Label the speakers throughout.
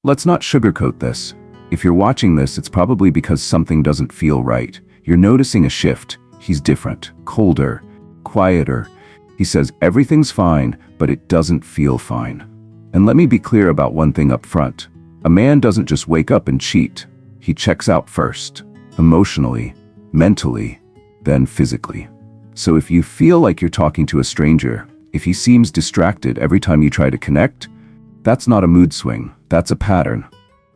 Speaker 1: Let's not sugarcoat this. If you're watching this, it's probably because something doesn't feel right. You're noticing a shift. He's different, colder, quieter. He says everything's fine, but it doesn't feel fine. And let me be clear about one thing up front. A man doesn't just wake up and cheat. He checks out first, emotionally, mentally, then physically. So if you feel like you're talking to a stranger, if he seems distracted every time you try to connect, that's not a mood swing, that's a pattern.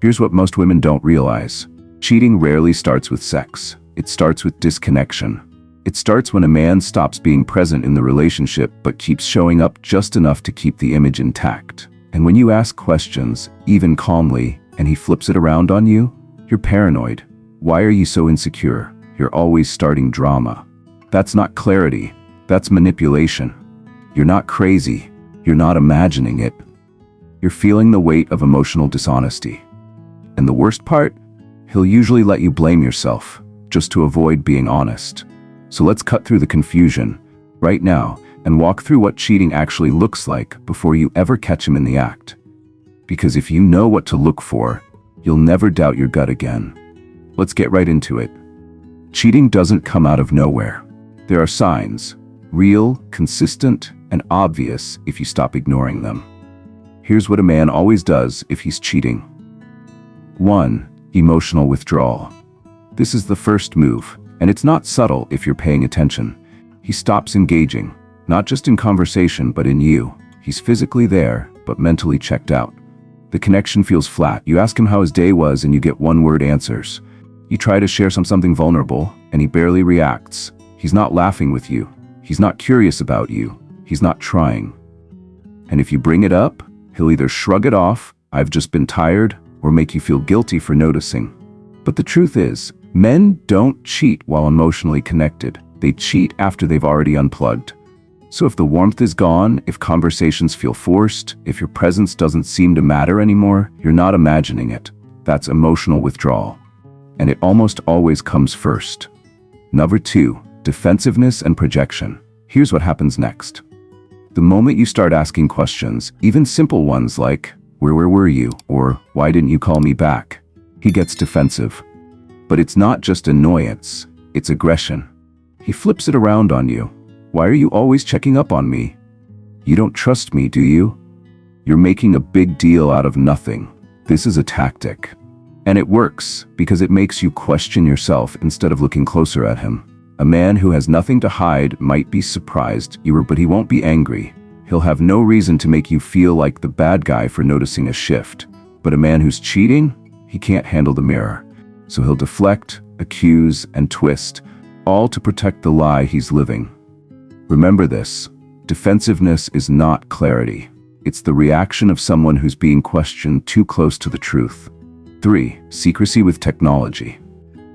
Speaker 1: Here's what most women don't realize. Cheating rarely starts with sex. It starts with disconnection. It starts when a man stops being present in the relationship but keeps showing up just enough to keep the image intact. And when you ask questions, even calmly, and he flips it around on you, you're paranoid. Why are you so insecure? You're always starting drama. That's not clarity. That's manipulation. You're not crazy. You're not imagining it. You're feeling the weight of emotional dishonesty. And the worst part? He'll usually let you blame yourself, just to avoid being honest. So let's cut through the confusion right now and walk through what cheating actually looks like before you ever catch him in the act. Because if you know what to look for, you'll never doubt your gut again. Let's get right into it. Cheating doesn't come out of nowhere. There are signs, real, consistent, and obvious if you stop ignoring them. Here's what a man always does if he's cheating. 1. Emotional withdrawal. This is the first move, and it's not subtle if you're paying attention. He stops engaging, not just in conversation but in you. He's physically there, but mentally checked out. The connection feels flat. You ask him how his day was and you get one-word answers. You try to share something vulnerable, and he barely reacts. He's not laughing with you. He's not curious about you. He's not trying. And if you bring it up, he'll either shrug it off, "I've just been tired," or make you feel guilty for noticing. But the truth is, men don't cheat while emotionally connected. They cheat after they've already unplugged. So if the warmth is gone, if conversations feel forced, if your presence doesn't seem to matter anymore, you're not imagining it. That's emotional withdrawal. And it almost always comes first. Number 2, defensiveness and projection. Here's what happens next. The moment you start asking questions, even simple ones like, where were you? Or why didn't you call me back? He gets defensive. But it's not just annoyance, it's aggression. He flips it around on you. Why are you always checking up on me? You don't trust me, do you? You're making a big deal out of nothing. This is a tactic. And it works because it makes you question yourself instead of looking closer at him. A man who has nothing to hide might be surprised but he won't be angry. He'll have no reason to make you feel like the bad guy for noticing a shift. But a man who's cheating, he can't handle the mirror. So he'll deflect, accuse, and twist, all to protect the lie he's living. Remember this, defensiveness is not clarity. It's the reaction of someone who's being questioned too close to the truth. 3. Secrecy with technology.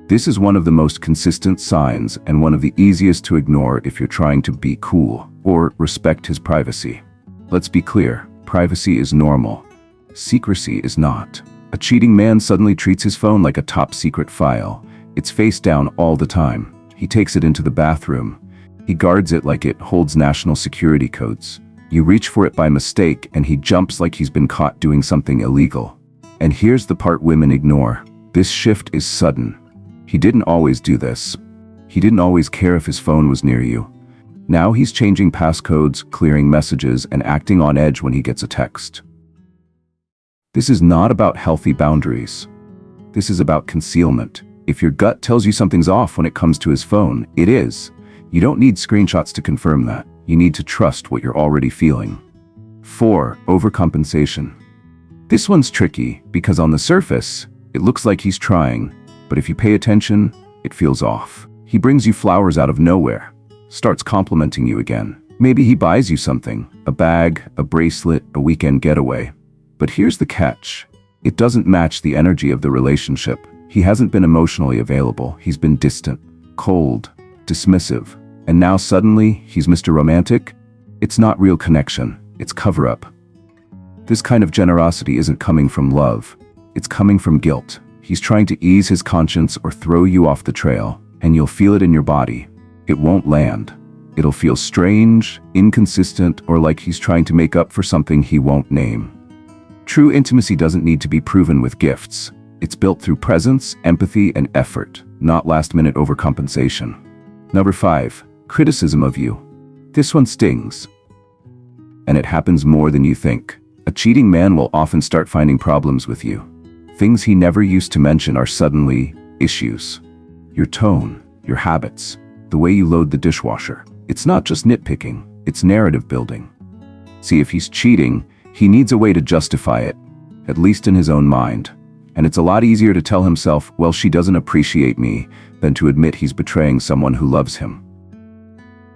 Speaker 1: This is one of the most consistent signs and one of the easiest to ignore if you're trying to be cool or respect his privacy. Let's be clear, privacy is normal. Secrecy is not. A cheating man suddenly treats his phone like a top-secret file. It's face down all the time. He takes it into the bathroom. He guards it like it holds national security codes. You reach for it by mistake and he jumps like he's been caught doing something illegal. And here's the part women ignore. This shift is sudden. He didn't always do this. He didn't always care if his phone was near you. Now he's changing passcodes, clearing messages, and acting on edge when he gets a text. This is not about healthy boundaries. This is about concealment. If your gut tells you something's off when it comes to his phone, it is. You don't need screenshots to confirm that. You need to trust what you're already feeling. 4. Overcompensation. This one's tricky because on the surface, it looks like he's trying, but if you pay attention, it feels off. He brings you flowers out of nowhere, starts complimenting you again. Maybe he buys you something, a bag, a bracelet, a weekend getaway. But here's the catch. It doesn't match the energy of the relationship. He hasn't been emotionally available. He's been distant, cold, dismissive. And now suddenly, he's Mr. Romantic? It's not real connection. It's cover-up. This kind of generosity isn't coming from love. It's coming from guilt. He's trying to ease his conscience or throw you off the trail, and you'll feel it in your body. It won't land. It'll feel strange, inconsistent, or like he's trying to make up for something he won't name. True intimacy doesn't need to be proven with gifts. It's built through presence, empathy, and effort, not last-minute overcompensation. Number 5. Criticism of you. This one stings. And it happens more than you think. A cheating man will often start finding problems with you. Things he never used to mention are suddenly issues. Your tone, your habits, the way you load the dishwasher. It's not just nitpicking, it's narrative building. See, if he's cheating, he needs a way to justify it, at least in his own mind. And it's a lot easier to tell himself, well, she doesn't appreciate me, than to admit he's betraying someone who loves him.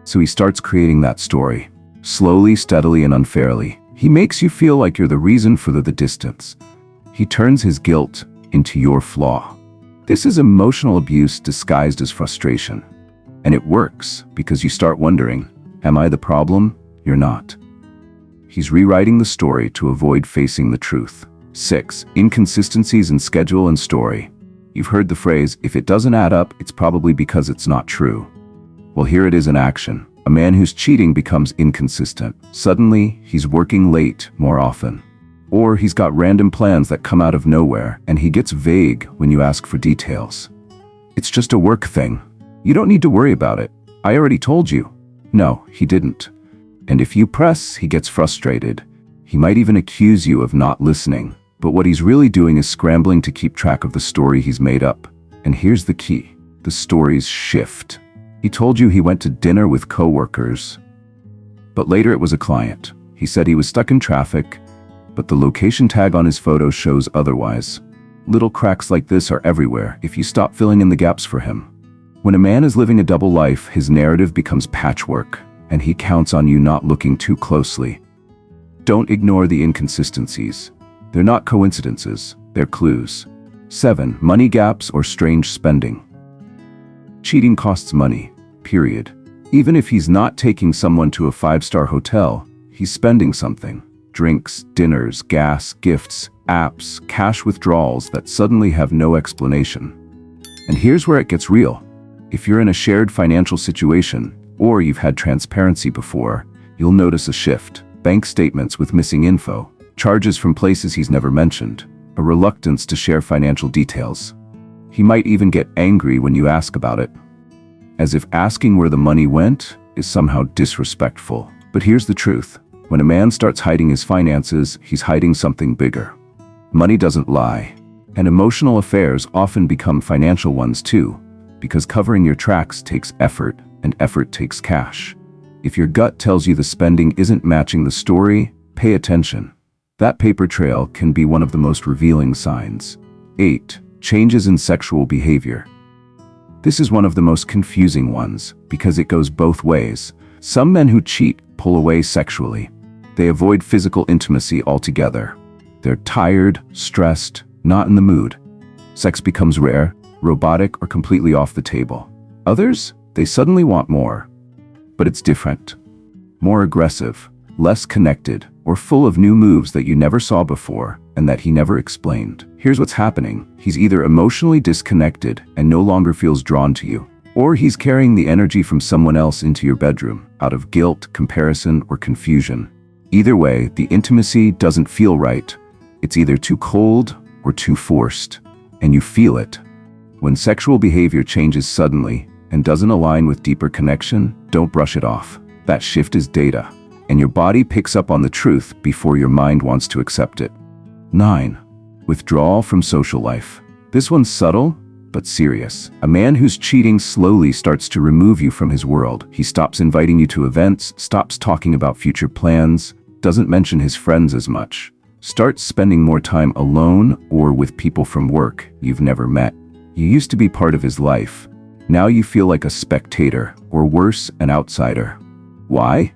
Speaker 1: So he starts creating that story. Slowly, steadily, and unfairly. He makes you feel like you're the reason for the distance. He turns his guilt into your flaw. This is emotional abuse disguised as frustration. And it works because you start wondering, am I the problem? You're not. He's rewriting the story to avoid facing the truth. 6. Inconsistencies in schedule and story. You've heard the phrase, if it doesn't add up, it's probably because it's not true. Well, here it is in action. A man who's cheating becomes inconsistent. Suddenly, he's working late more often. Or he's got random plans that come out of nowhere, and he gets vague when you ask for details. It's just a work thing. You don't need to worry about it. I already told you. No, he didn't. And if you press, he gets frustrated. He might even accuse you of not listening. But what he's really doing is scrambling to keep track of the story he's made up. And here's the key. The stories shift. He told you he went to dinner with coworkers, but later it was a client. He said he was stuck in traffic, but the location tag on his photo shows otherwise. Little cracks like this are everywhere if you stop filling in the gaps for him. When a man is living a double life, his narrative becomes patchwork, and he counts on you not looking too closely. Don't ignore the inconsistencies. They're not coincidences, they're clues. 7. Money gaps or strange spending. Cheating costs money, period. Even if he's not taking someone to a 5-star hotel, he's spending something. Drinks, dinners, gas, gifts, apps, cash withdrawals that suddenly have no explanation. And here's where it gets real. If you're in a shared financial situation, or you've had transparency before, you'll notice a shift. Bank statements with missing info, charges from places he's never mentioned, a reluctance to share financial details. He might even get angry when you ask about it, as if asking where the money went is somehow disrespectful. But here's the truth. When a man starts hiding his finances, he's hiding something bigger. Money doesn't lie, and emotional affairs often become financial ones too, because covering your tracks takes effort, and effort takes cash. If your gut tells you the spending isn't matching the story, pay attention. That paper trail can be one of the most revealing signs. 8. Changes in sexual behavior. This is one of the most confusing ones, because it goes both ways. Some men who cheat pull away sexually. They avoid physical intimacy altogether. They're tired, stressed, not in the mood. Sex becomes rare, robotic, or completely off the table. Others, they suddenly want more. But it's different. More aggressive, less connected, or full of new moves that you never saw before and that he never explained. Here's what's happening. He's either emotionally disconnected and no longer feels drawn to you, or he's carrying the energy from someone else into your bedroom out of guilt, comparison, or confusion. Either way, the intimacy doesn't feel right. It's either too cold or too forced, and you feel it. When sexual behavior changes suddenly and doesn't align with deeper connection, don't brush it off. That shift is data, and your body picks up on the truth before your mind wants to accept it. 9. Withdrawal from social life. This one's subtle, but serious. A man who's cheating slowly starts to remove you from his world. He stops inviting you to events, stops talking about future plans, doesn't mention his friends as much, starts spending more time alone or with people from work you've never met. You used to be part of his life. Now you feel like a spectator, or worse, an outsider. Why?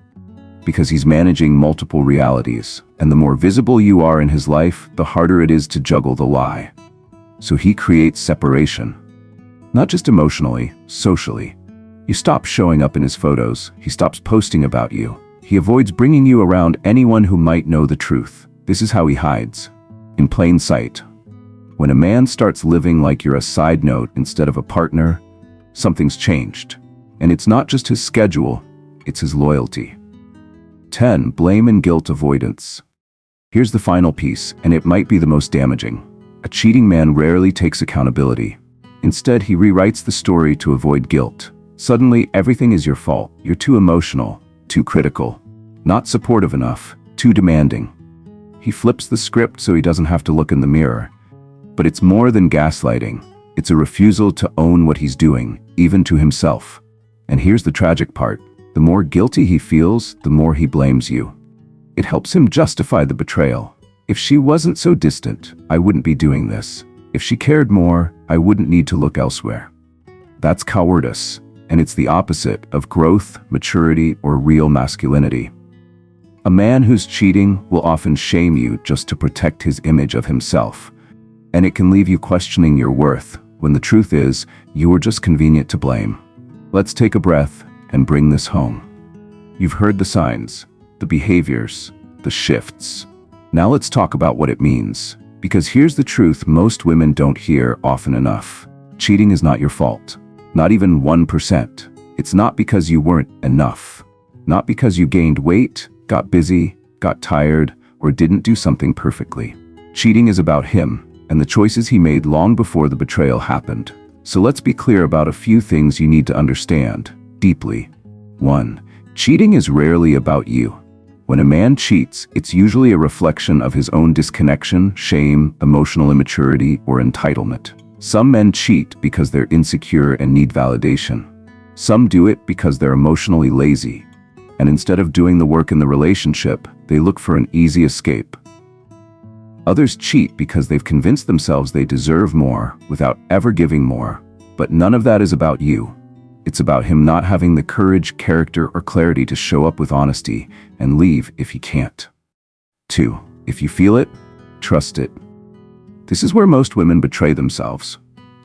Speaker 1: Because he's managing multiple realities, and the more visible you are in his life, the harder it is to juggle the lie. So he creates separation. Not just emotionally, socially. You stop showing up in his photos, he stops posting about you. He avoids bringing you around anyone who might know the truth. This is how he hides. In plain sight. When a man starts living like you're a side note instead of a partner, something's changed. And it's not just his schedule, it's his loyalty. 10. Blame and guilt avoidance. Here's the final piece, and it might be the most damaging. A cheating man rarely takes accountability. Instead, he rewrites the story to avoid guilt. Suddenly, everything is your fault. You're too emotional, too critical, not supportive enough, too demanding. He flips the script so he doesn't have to look in the mirror. But it's more than gaslighting. It's a refusal to own what he's doing, even to himself. And here's the tragic part. The more guilty he feels, the more he blames you. It helps him justify the betrayal. If she wasn't so distant, I wouldn't be doing this. If she cared more, I wouldn't need to look elsewhere. That's cowardice, and it's the opposite of growth, maturity, or real masculinity. A man who's cheating will often shame you just to protect his image of himself, and it can leave you questioning your worth, when the truth is, you were just convenient to blame. Let's take a breath and bring this home. You've heard the signs, the behaviors, the shifts. Now let's talk about what it means, because here's the truth most women don't hear often enough. Cheating is not your fault. Not even 1%. It's not because you weren't enough. Not because you gained weight, got busy, got tired, or didn't do something perfectly. Cheating is about him, and the choices he made long before the betrayal happened. So let's be clear about a few things you need to understand, deeply. 1. Cheating is rarely about you. When a man cheats, it's usually a reflection of his own disconnection, shame, emotional immaturity, or entitlement. Some men cheat because they're insecure and need validation. Some do it because they're emotionally lazy, and instead of doing the work in the relationship, they look for an easy escape. Others cheat because they've convinced themselves they deserve more without ever giving more. But none of that is about you. It's about him not having the courage, character, or clarity to show up with honesty and leave if he can't. 2. If you feel it, trust it. This is where most women betray themselves.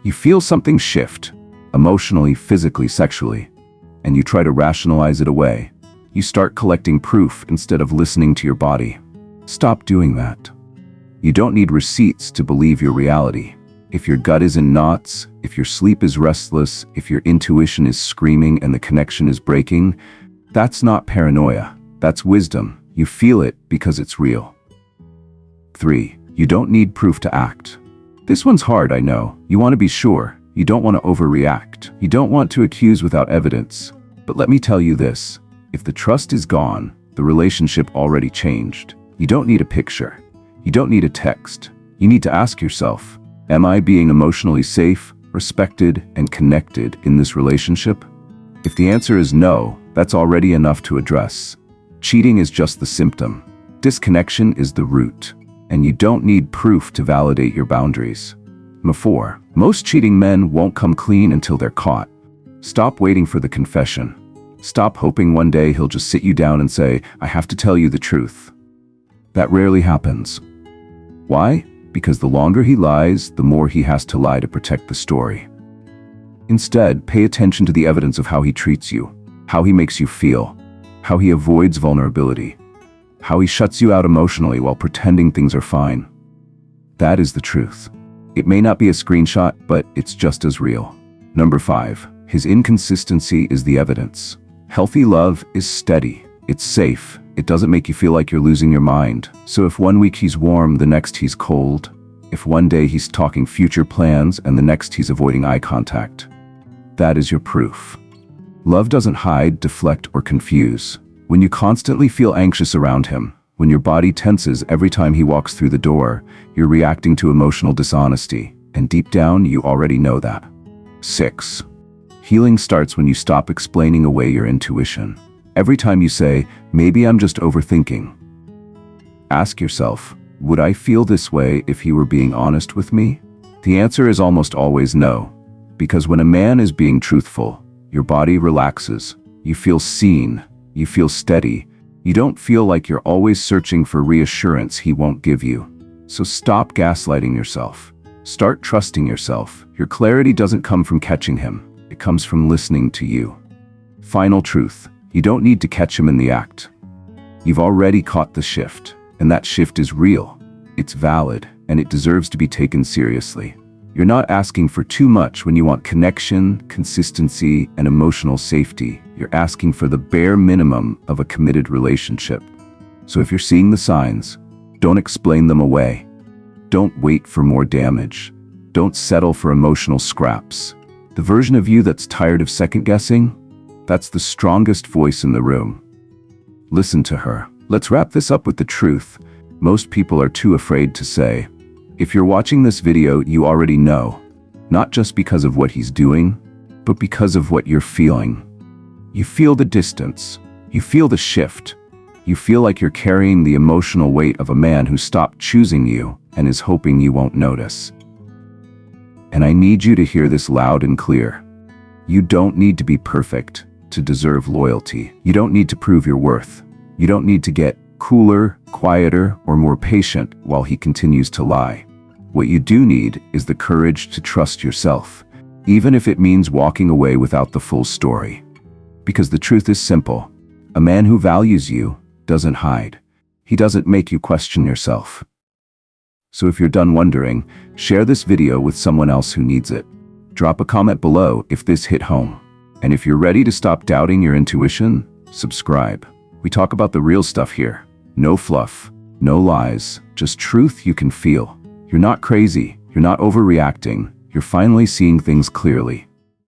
Speaker 1: You feel something shift, emotionally, physically, sexually, and you try to rationalize it away. You start collecting proof instead of listening to your body. Stop doing that. You don't need receipts to believe your reality. If your gut is in knots, if your sleep is restless, if your intuition is screaming and the connection is breaking, that's not paranoia. That's wisdom. You feel it because it's real. 3. You don't need proof to act. This one's hard, I know. You want to be sure. You don't want to overreact. You don't want to accuse without evidence. But let me tell you this. If the trust is gone, the relationship already changed. You don't need a picture. You don't need a text. You need to ask yourself, am I being emotionally safe, respected, and connected in this relationship? If the answer is no, that's already enough to address. Cheating is just the symptom. Disconnection is the root. And you don't need proof to validate your boundaries. 4. Most cheating men won't come clean until they're caught. Stop waiting for the confession. Stop hoping one day he'll just sit you down and say, I have to tell you the truth. That rarely happens. Why? Because the longer he lies, the more he has to lie to protect the story. Instead, pay attention to the evidence of how he treats you, how he makes you feel, how he avoids vulnerability, how he shuts you out emotionally while pretending things are fine. That is the truth. It may not be a screenshot, but it's just as real. 5. His inconsistency is the evidence. Healthy love is steady. It's safe. It doesn't make you feel like you're losing your mind. So if one week he's warm, the next he's cold. If one day he's talking future plans and the next he's avoiding eye contact. That is your proof. Love doesn't hide, deflect, or confuse. When you constantly feel anxious around him, when your body tenses every time he walks through the door, you're reacting to emotional dishonesty, and deep down you already know that. 6. Healing starts when you stop explaining away your intuition. Every time you say, maybe I'm just overthinking, ask yourself, would I feel this way if he were being honest with me? The answer is almost always no, because when a man is being truthful, your body relaxes, you feel seen, you feel steady, you don't feel like you're always searching for reassurance he won't give you. So stop gaslighting yourself. Start trusting yourself. Your clarity doesn't come from catching him, it comes from listening to you. Final truth. You don't need to catch him in the act. You've already caught the shift, and that shift is real. It's valid, and it deserves to be taken seriously. You're not asking for too much when you want connection, consistency, and emotional safety. You're asking for the bare minimum of a committed relationship. So if you're seeing the signs, Don't explain them away. Don't wait for more damage. Don't settle for emotional scraps. The version of you that's tired of second-guessing, that's the strongest voice in the room. Listen to her. Let's wrap this up with the truth. Most people are too afraid to say. If you're watching this video, you already know. Not just because of what he's doing, but because of what you're feeling. You feel the distance. You feel the shift. You feel like you're carrying the emotional weight of a man who stopped choosing you and is hoping you won't notice. And I need you to hear this loud and clear. You don't need to be perfect to deserve loyalty. You don't need to prove your worth. You don't need to get cooler, quieter, or more patient while he continues to lie. What you do need is the courage to trust yourself, even if it means walking away without the full story. Because the truth is simple. A man who values you doesn't hide. He doesn't make you question yourself. So if you're done wondering, share this video with someone else who needs it. Drop a comment below if this hit home. And if you're ready to stop doubting your intuition, subscribe. We talk about the real stuff here. No fluff, no lies, just truth you can feel. You're not crazy, you're not overreacting, you're finally seeing things clearly.